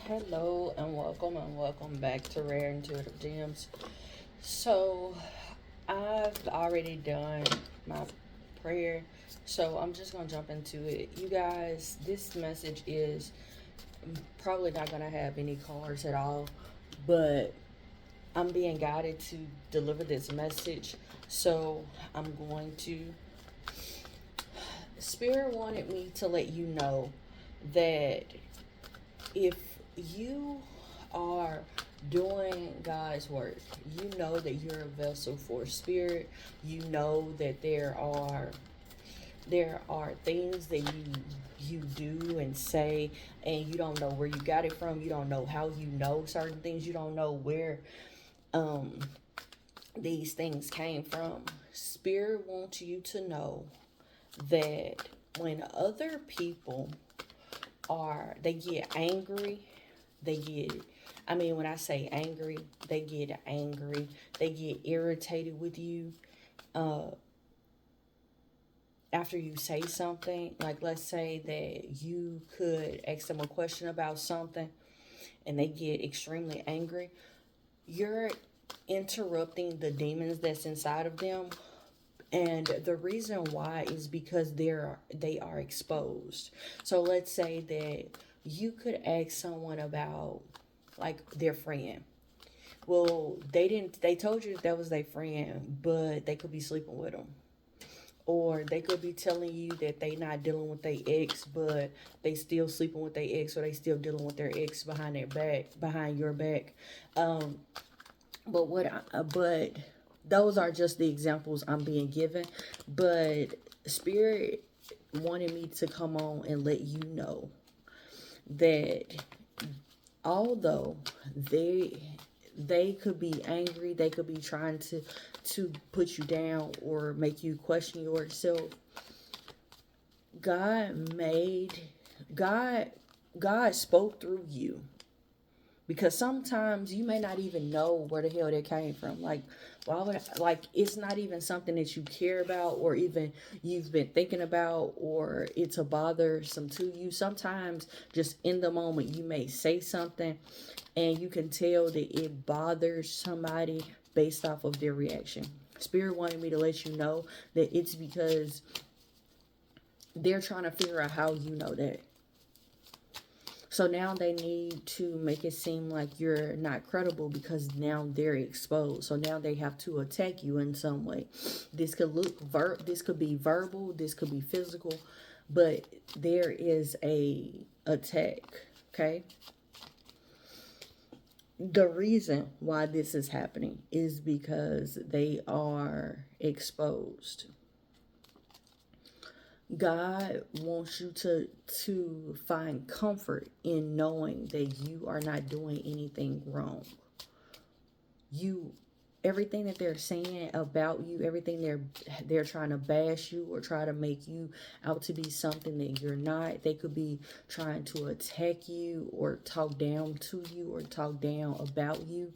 Hello and welcome back to Rare Intuitive Gems. So, I've already done my prayer, so I'm just gonna jump into it. You guys, this message is probably not gonna have any cards at all, but I'm being guided to deliver this message, so I'm going to. Spirit wanted me to let you know that if you are doing God's work, you know that you're a vessel for spirit. You know that there are things that you do and say, and you don't know where you got it from. You don't know how you know certain things. You don't know where um these things came from. Spirit wants you to know that when other people they get angry, they get when I say angry, they get irritated with you uh after you say something. Like, let's say that you could ask them a question about something and they get extremely angry. You're interrupting the demons that's inside of them, and the reason why is because they are exposed. So let's say that you could ask someone about, like, their friend. Well, they told you that was their friend, but they could be sleeping with them, or they could be telling you that they not dealing with their ex, but they still sleeping with their ex, or they still dealing with their ex behind your back. um but those are just the examples I'm being given. But Spirit wanted me to come on and let you know that although they could be angry, they could be trying to put you down or make you question yourself. God made God God spoke through you, because sometimes you may not even know where the hell that came from. Like, why would like, it's not even something that you care about, or even you've been thinking about, or it's a bothersome to you. Sometimes just in the moment you may say something and you can tell that it bothers somebody based off of their reaction. Spirit wanted me to let you know that it's because they're trying to figure out how you know that. So now they need to make it seem like you're not credible, because now they're exposed. So now they have to attack you in some way. This could be verbal, this could be physical, but there is a attack, okay? The reason why this is happening is because they are exposed. God wants you to find comfort in knowing that you are not doing anything wrong. You Everything that they're saying about you, everything they're trying to bash you or try to make you out to be something that you're not. They could be trying to attack you or talk down to you or talk down about you.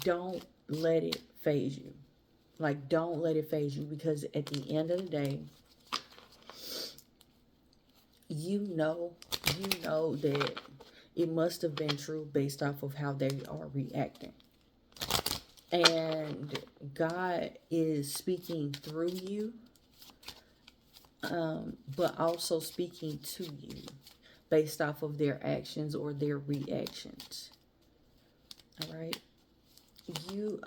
Don't let it phase you. Like, don't let it phase you, because at the end of the day, you know, that it must have been true based off of how they are reacting. And God is speaking through you, but also speaking to you based off of their actions or their reactions. All right.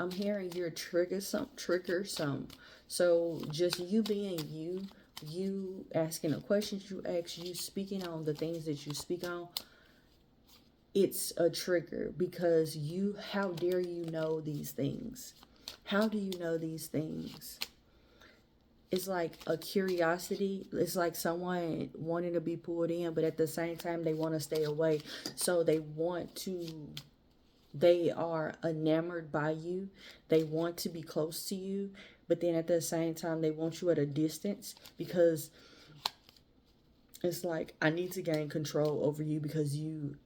I'm hearing you're trigger some. So just you being you asking the questions you ask, you speaking on the things that you speak on, it's a trigger, because how dare you know these things? How do you know these things? It's like a curiosity. It's like someone wanting to be pulled in, but at the same time they want to stay away. So they are enamored by you. They want to be close to you, but then at the same time they want you at a distance, because it's like, I need to gain control over you because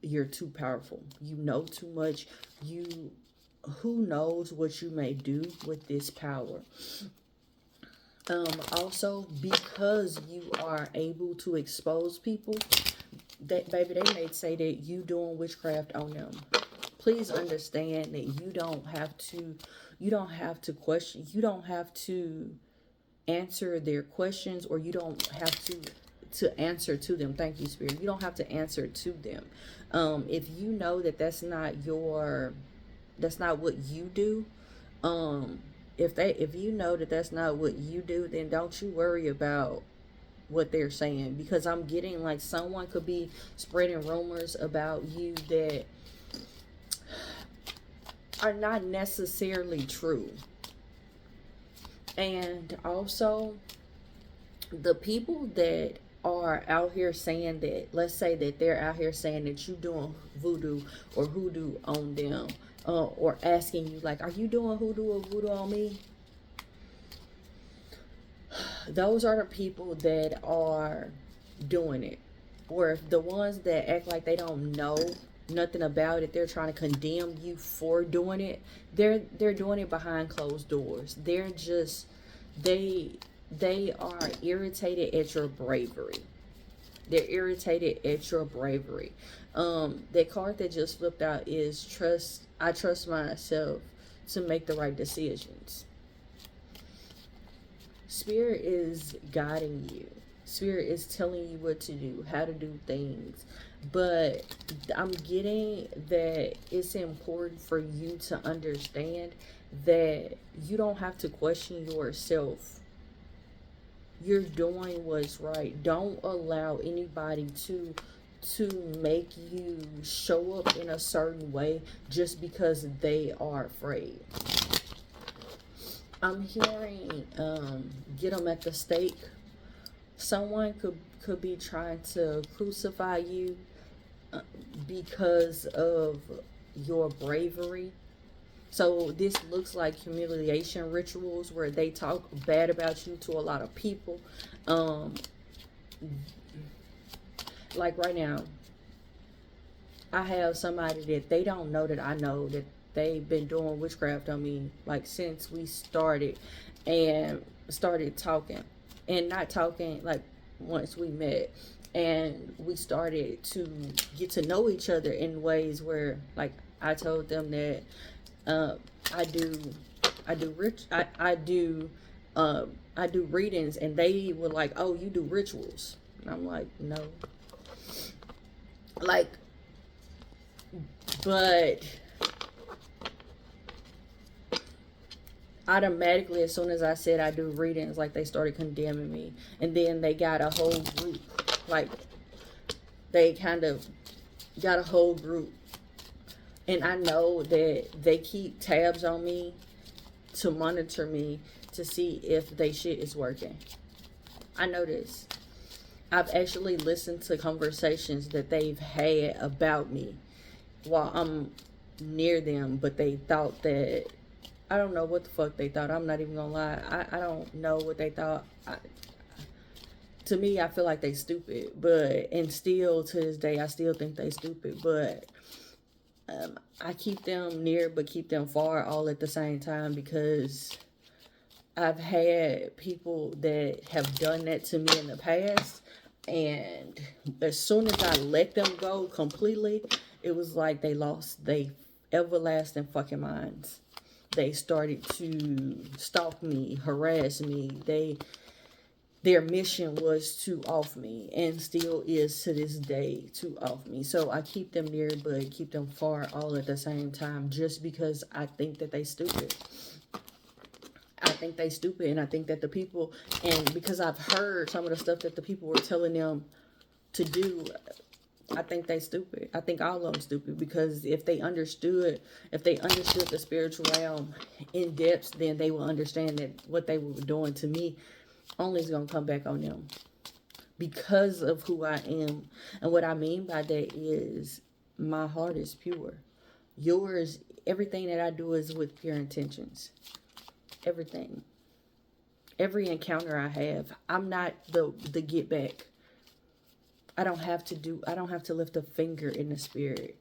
you're too powerful. You know too much. Who knows what you may do with this power. Also, because you are able to expose people, that, baby, they may say that you doing witchcraft on them. Please understand that you don't have to question, you don't have to answer their questions, or you don't have to answer to them. Thank you, Spirit. You don't have to answer to them. If you know that that's not what you do, if you know that that's not what you do, then don't you worry about what they're saying, because I'm getting like someone could be spreading rumors about you that are not necessarily true. And also, the people that are out here saying that, let's say that they're out here saying that you doing voodoo or hoodoo on them, or asking you like, are you doing hoodoo or voodoo on me? Those are the people that are doing it. Or the ones that act like they don't know nothing about it, they're trying to condemn you for doing it. They're doing it behind closed doors. They're just they are irritated at your bravery. They're irritated at your bravery. That card that just flipped out is trust. I trust myself to make the right decisions. Spirit is guiding you. Spirit is telling you what to do, how to do things. But I'm getting that it's important for you to understand that you don't have to question yourself. You're doing what's right. Don't allow anybody to make you show up in a certain way just because they are afraid. I'm hearing get them at the stake. Someone could be trying to crucify you because of your bravery. So this looks like humiliation rituals where they talk bad about you to a lot of people. Like right now, I have somebody that they don't know that I know that they've been doing witchcraft on me like since we started talking, and not talking like once we met, and we started to get to know each other in ways where like I told them that I do readings, and they were like, oh, you do rituals, and I'm like, no, like, but automatically as soon as I said I do readings, like they started condemning me. And then they got a whole group, like they kind of got a whole group, and I know that they keep tabs on me to monitor me to see if they shit is working. I know this. I've actually listened to conversations that they've had about me while I'm near them, but they thought that, I don't know what the fuck they thought. I'm not even gonna lie. I don't know what they thought. To me, I feel like they stupid. But, and still to this day, I still think they stupid. But I keep them near but keep them far all at the same time, because I've had people that have done that to me in the past. And as soon as I let them go completely, it was like they lost their everlasting fucking minds. They started to stalk me, harass me. Their mission was to off me, and still is to this day to off me. So I keep them near but keep them far all at the same time, just because I think that they stupid. I think they stupid, and I think that the people, and because I've heard some of the stuff that the people were telling them to do, I think they stupid. I think all of them stupid, because if they understood the spiritual realm in depth, then they will understand that what they were doing to me only is going to come back on them because of who I am. And what I mean by that is my heart is pure. Yours, everything that I do is with pure intentions. Everything. Every encounter I have, I'm not the get back. I don't have to lift a finger in the spirit,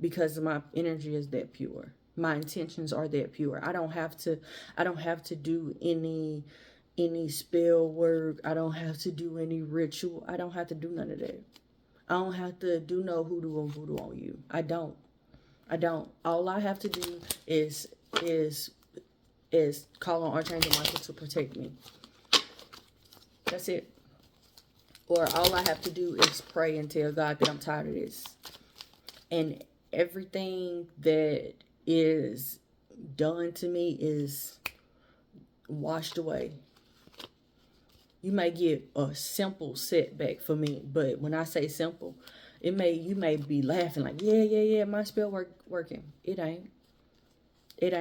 because my energy is that pure. My intentions are that pure. I don't have to do any spell work. I don't have to do any ritual. I don't have to do none of that. I don't have to do no hoodoo and voodoo on you. I don't. All I have to do is call on Archangel Michael to protect me. That's it. Or all I have to do is pray and tell God that I'm tired of this. And everything that is done to me is washed away. You may get a simple setback for me, but when I say simple, you may be laughing like, yeah, my spell working. It ain't. It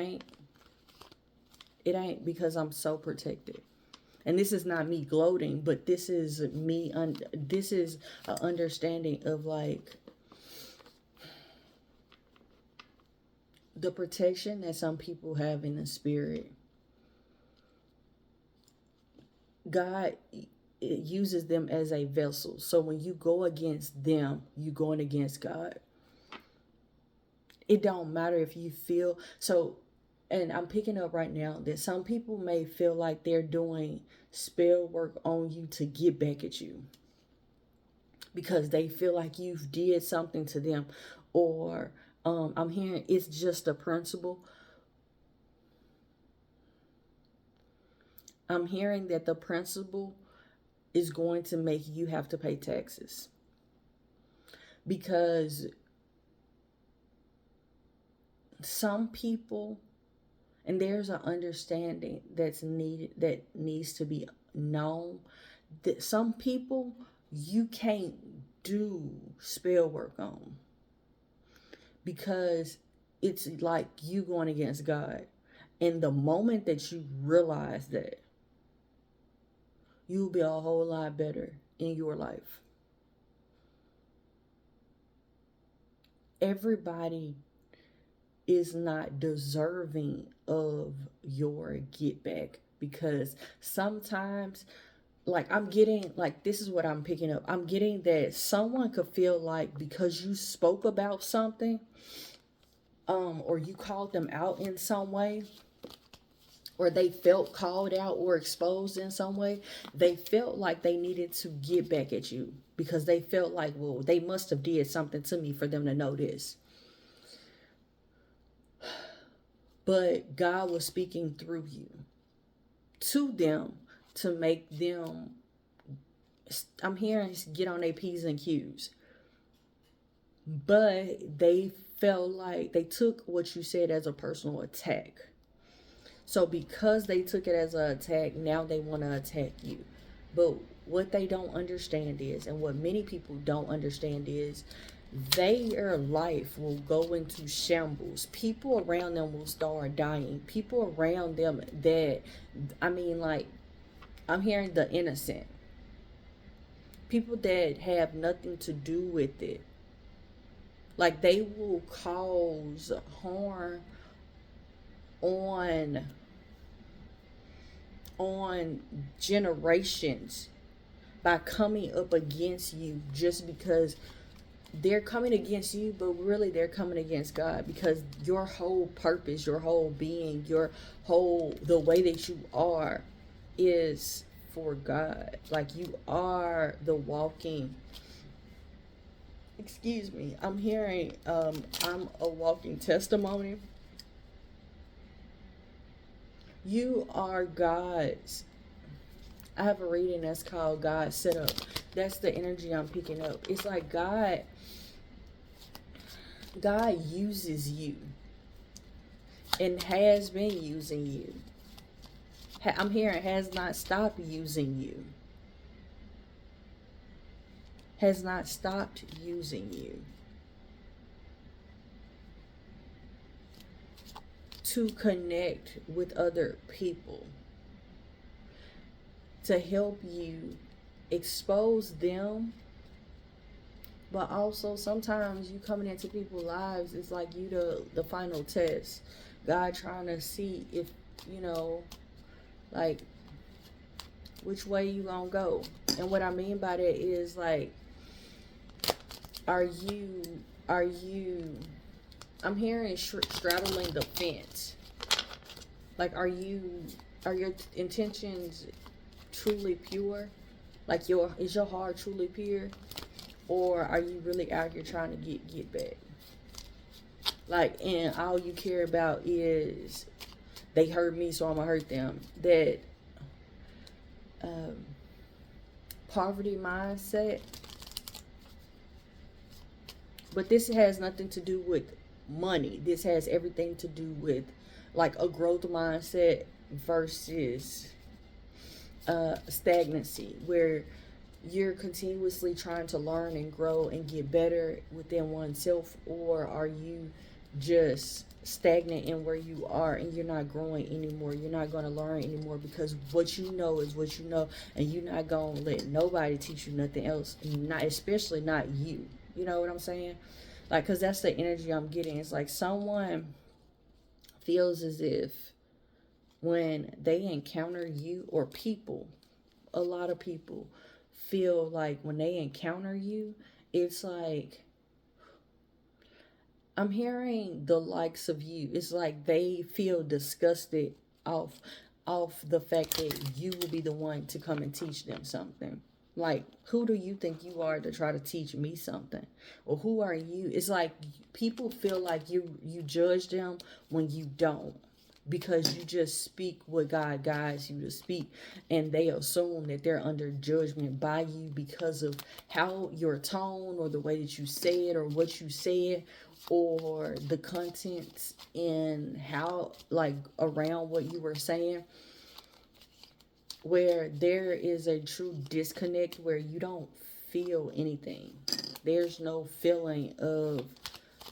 ain't, because I'm so protected. And this is not me gloating, but this is me. This is an understanding of like the protection that some people have in the spirit. God uses them as a vessel. So when you go against them, you're going against God. It don't matter if you feel so. And I'm picking up right now that some people may feel like they're doing spell work on you to get back at you, because they feel like you've did something to them. Or I'm hearing it's just a principle. I'm hearing that the principle is going to make you have to pay taxes, because some people, and there's an understanding that's needed, that needs to be known, that some people you can't do spell work on, because it's like you going against God. And the moment that you realize that, you'll be a whole lot better in your life. Everybody is not deserving of your get back, because sometimes, like, I'm getting, like, this is what I'm picking up. I'm getting that someone could feel like because you spoke about something, or you called them out in some way, or they felt called out or exposed in some way, they felt like they needed to get back at you, because they felt like, well, they must have did something to me for them to know this. But God was speaking through you to them to make them, I'm hearing, get on their P's and Q's. But they felt like they took what you said as a personal attack. So because they took it as an attack, now they want to attack you. But what they don't understand is, and what many people don't understand is, their life will go into shambles. People around them will start dying. People around them that, I mean, like, I'm hearing the innocent. People that have nothing to do with it. Like, they will cause harm on generations by coming up against you, just because they're coming against you, but really they're coming against God, because your whole purpose, your whole being, the way that you are is for God. Like, you are the walking, excuse me, I'm hearing, I'm a walking testimony. You are God's. I have a reading that's called God Set Up. That's the energy I'm picking up. It's like God uses you and has been using you. I'm hearing has not stopped using you. Has not stopped using you to connect with other people, to help you expose them. But also sometimes you coming into people's lives, it's like you the final test. God trying to see if, like, which way you gonna go. And what I mean by that is, like, are you I'm hearing straddling the fence. Like, are your intentions truly pure? Like, is your heart truly pure? Or are you really out here trying to get back? Like, and all you care about is they hurt me, so I'm gonna hurt them. That um, poverty mindset. But this has nothing to do with money. This has everything to do with like a growth mindset versus stagnancy, where you're continuously trying to learn and grow and get better within oneself, or are you just stagnant in where you are and you're not growing anymore? You're not going to learn anymore because what you know is what you know, and you're not going to let nobody teach you nothing else, not especially not you. You know what I'm saying? Like, because that's the energy I'm getting. It's like someone feels as if when they encounter you, or people, a lot of people feel like when they encounter you, it's like, I'm hearing the likes of you. It's like they feel disgusted off the fact that you will be the one to come and teach them something. Like, who do you think you are to try to teach me something? Or who are you? It's like people feel like you judge them when you don't, because you just speak what God guides you to speak, and they assume that they're under judgment by you because of how your tone, or the way that you say it, or what you said, or the contents in how, like, around what you were saying, where there is a true disconnect where you don't feel anything. There's no feeling of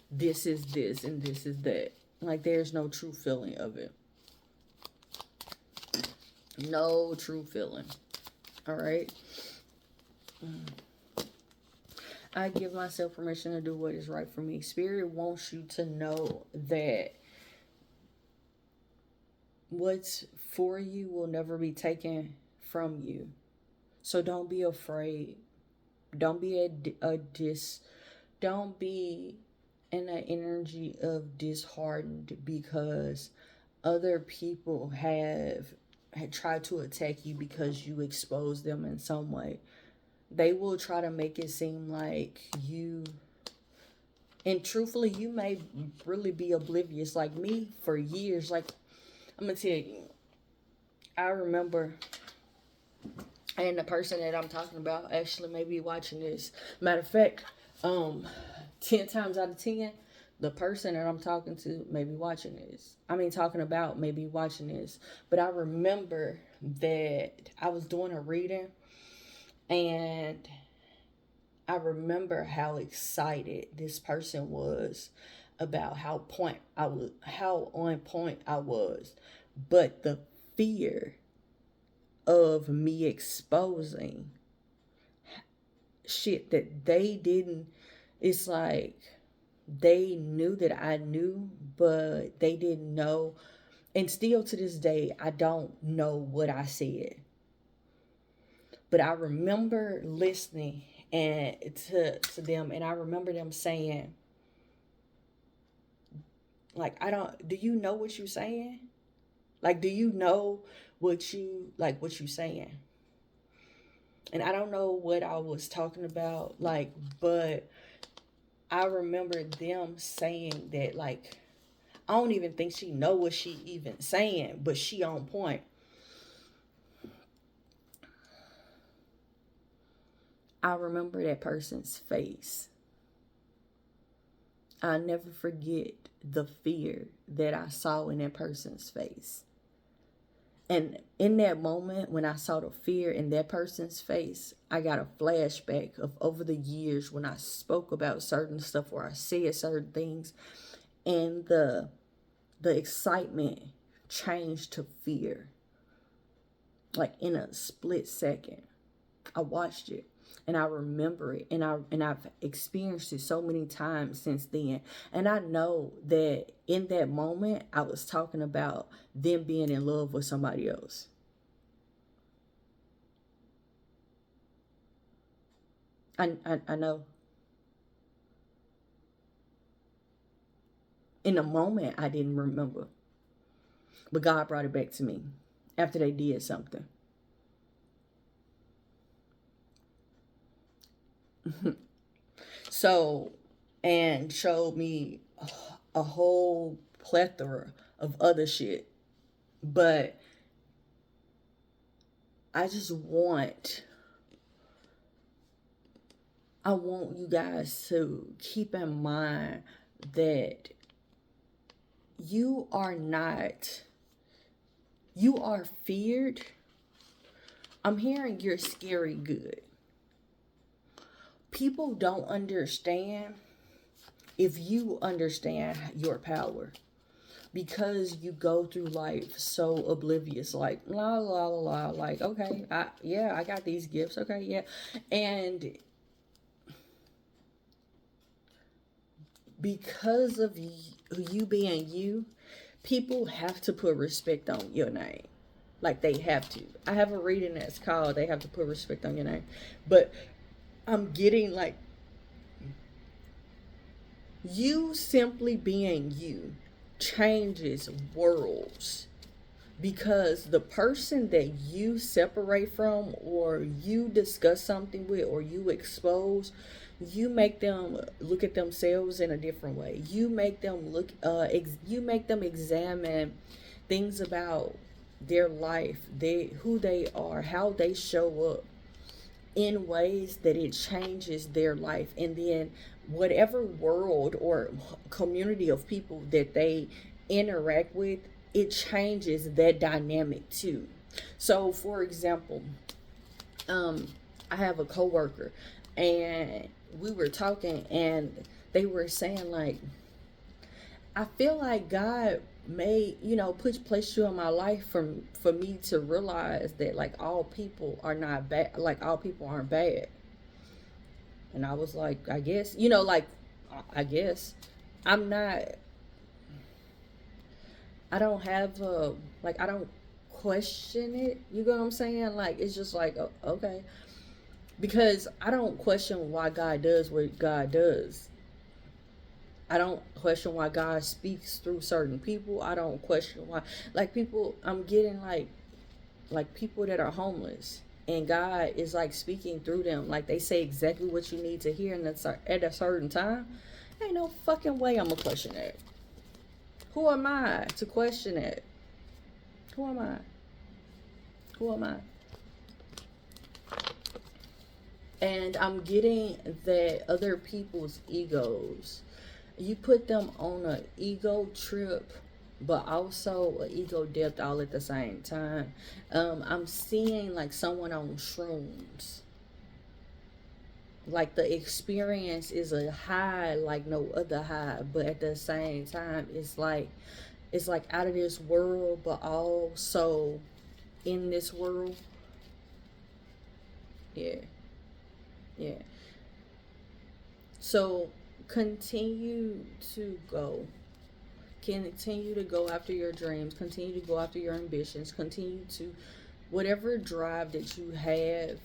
this is this and this is that. Like, there's no true feeling of it. No true feeling. All right. I give myself permission to do what is right for me. Spirit wants you to know that what's for you will never be taken from you. So don't be afraid. Don't be don't be in an energy of disheartened because other people had tried to attack you because you exposed them in some way. They will try to make it seem like you, and truthfully, you may really be oblivious. Like me, for years, like, I'm gonna tell you, I remember, and the person that I'm talking about actually may be watching this. Matter of fact, 10 times out of 10, the person that I'm talking to may be watching this. I mean, talking about may be watching this. But I remember that I was doing a reading, and I remember how excited this person was about how on point I was. But the fear of me exposing shit that they didn't, it's like they knew that I knew, but they didn't know. And still to this day, I don't know what I said. But I remember listening and to them, and I remember them saying, like, do you know what you're saying? Like, do you know what you saying? And I don't know what I was talking about, like, but I remember them saying that, like, I don't even think she know what she even saying, but she on point. I remember that person's face. I'll never forget the fear that I saw in that person's face. And in that moment, when I saw the fear in that person's face, I got a flashback of over the years when I spoke about certain stuff or I said certain things, and the excitement changed to fear. Like, in a split second. I watched it and I remember it, and I've experienced it so many times since then. And I know that in that moment I was talking about them being in love with somebody else. I know. In the moment I didn't remember, but God brought it back to me after they did something. So, and showed me a whole plethora of other shit. But I just I want you guys to keep in mind that you are not, you are feared. I'm hearing you're scary good. People don't understand if you understand your power, because you go through life so oblivious, like la la la la, like okay, I got these gifts, okay, yeah, and because of you being you, people have to put respect on your name. Like they have to. I have a reading that's called "They Have to Put Respect on Your Name," but I'm getting like you simply being you changes worlds, because the person that you separate from, or you discuss something with, or you expose, you make them look at themselves in a different way. You make them you make them examine things about their life, who they are, how they show up, in ways that it changes their life. And then whatever world or community of people that they interact with, it changes that dynamic too. So for example, I have a coworker, and we were talking, and they were saying like, I feel like God made, placed you in my life for me to realize that like all people are not bad, like all people aren't bad. And I was like, I guess, like I guess I'm not, I don't have a, like I don't question it. You know what I'm saying? Like it's just like okay, because I don't question why God does what God does. I don't question why God speaks through certain people. I don't question why, like people, I'm getting like people that are homeless, and God is like speaking through them. Like they say exactly what you need to hear, and at a certain time. Ain't no fucking way I'm gonna question that. Who am I to question it? Who am I? Who am I? And I'm getting that other people's egos, you put them on an ego trip, but also an ego depth all at the same time. I'm seeing like someone on shrooms. Like the experience is a high like no other high, but at the same time, it's like out of this world, but also in this world. Yeah, yeah. So continue to go. Continue to go after your dreams. Continue to go after your ambitions. Continue to, whatever drive that you have,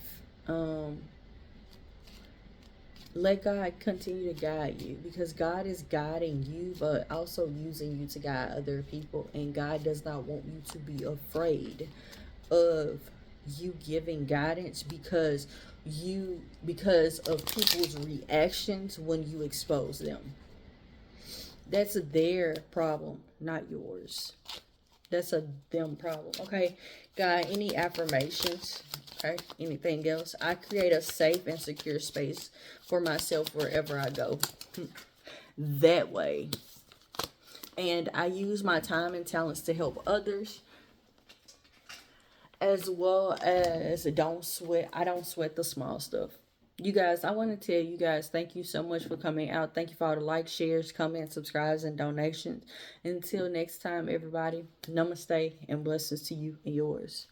um, let God continue to guide you, because God is guiding you, but also using you to guide other people. And God does not want you to be afraid of you giving guidance, because of people's reactions when you expose them. That's their problem, not yours. That's a them problem. Okay, God, any affirmations? Okay, anything else? I create a safe and secure space for myself wherever I go. That way. And I use my time and talents to help others, as well as I don't sweat the small stuff. You guys, I want to tell you guys, thank you so much for coming out. Thank you for all the likes, shares, comments, subscribes, and donations. Until next time, everybody, namaste and blessings to you and yours.